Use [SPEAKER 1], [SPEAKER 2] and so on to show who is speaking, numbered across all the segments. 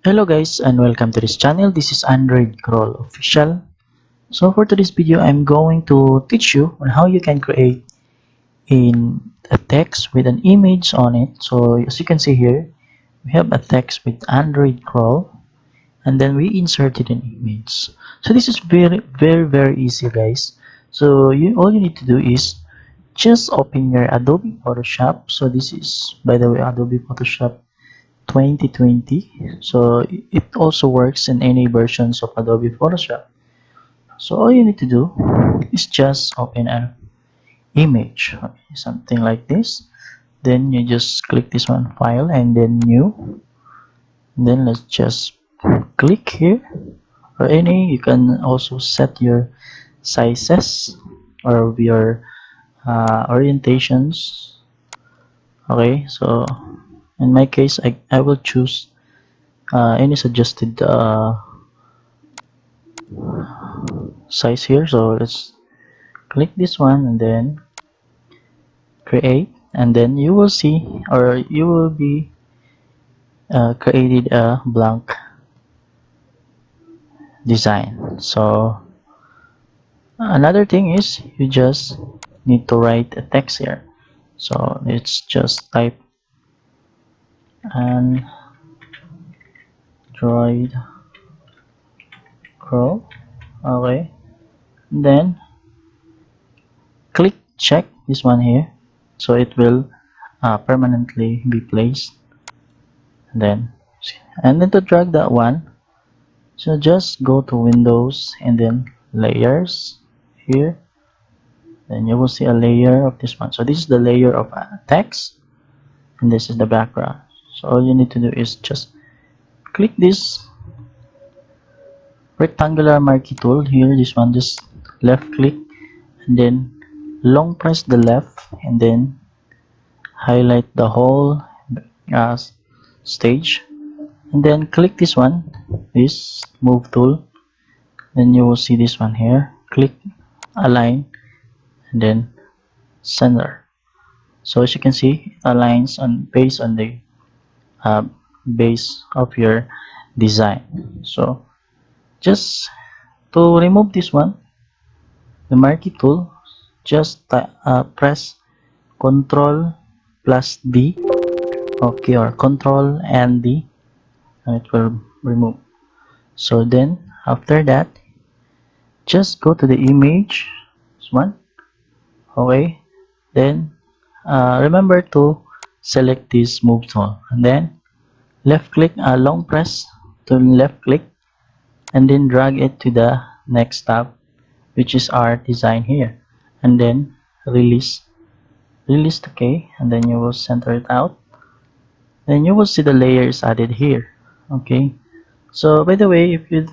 [SPEAKER 1] Hello guys and welcome to this channel. This is Android Crawl Official. So for today's video, I'm going to teach you on how you can create in a text with an image on it. So as you can see here, we have a text with Android Crawl and then we inserted an image. So this is very easy guys. So all you need to do is just open your Adobe Photoshop. So this is, by the way, Adobe Photoshop 2020. So it also works in any versions of Adobe Photoshop. So all you need to do is just open an image, okay, something like this. Then you just click this one, file, and then new. Then let's just click here, or any. You can also set your sizes or your orientations. Okay, so in my case, I will choose any suggested size here. So let's click this one and then create, and then you will see, or you will be created a blank design. So another thing is you just need to write a text here. So let's just type Android Pro. Okay, then click check this one here, so it will permanently be placed. And then to drag that one, so just go to Windows and then layers here. Then you will see a layer of this one. So this is the layer of text, and this is the background. So all you need to do is just click this rectangular marquee tool here. This one, just left click and then long press the left and then highlight the whole uh, stage, and then click this one, this move tool. Then you will see this one here. Click align and then center. So as you can see, it aligns on based on the uh, base of your design. So just to remove this one, the marquee tool, just press Control plus D, okay, or Control and D, and it will remove. So then after that, just go to the image, this one, okay. Then remember to select this move tool and then left click, long press to left click, and then drag it to the next tab, which is our design here, and then release the K, and then you will center it out. Then you will see the layers added here. Okay, so by the way, if you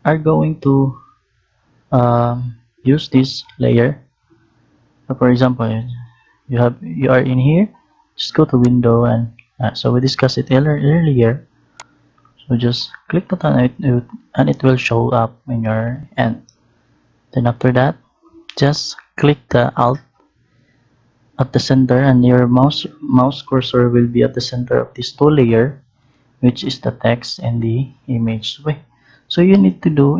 [SPEAKER 1] are going to use this layer, so for example, you are in here, just go to window, and so we discussed it earlier. So just click that on it, and it will show up in your end. Then after that, just click the alt at the center, and your mouse cursor will be at the center of this two layer, which is the text and the image. Wait, so you need to do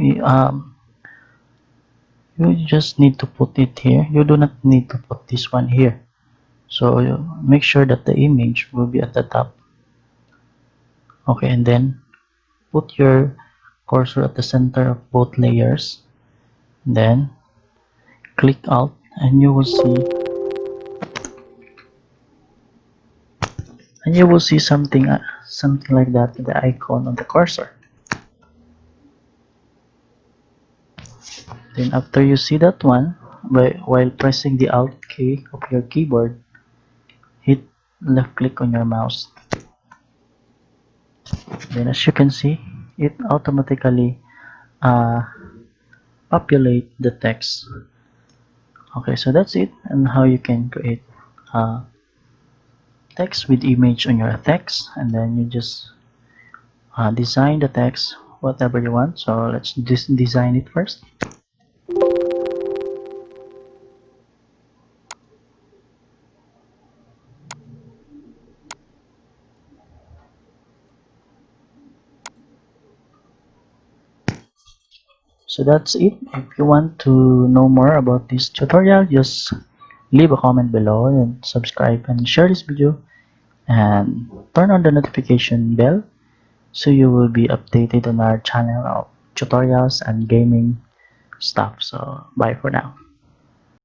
[SPEAKER 1] you just need to put it here. You do not need to put this one here. So you make sure that the image will be at the top. Okay, and then put your cursor at the center of both layers. Then click alt, and you will see something like that, the icon on the cursor. Then after you see that one, while pressing the alt key of your keyboard, hit left click on your mouse. Then as you can see, it automatically uh, populate the text. Okay, so that's it, and how you can create uh, text with image on your text, and then you just design the text whatever you want. So let's just design it first. So that's it. If you want to know more about this tutorial, just leave a comment below and subscribe and share this video and turn on the notification bell so you will be updated on our channel of tutorials and gaming stuff. So bye for now.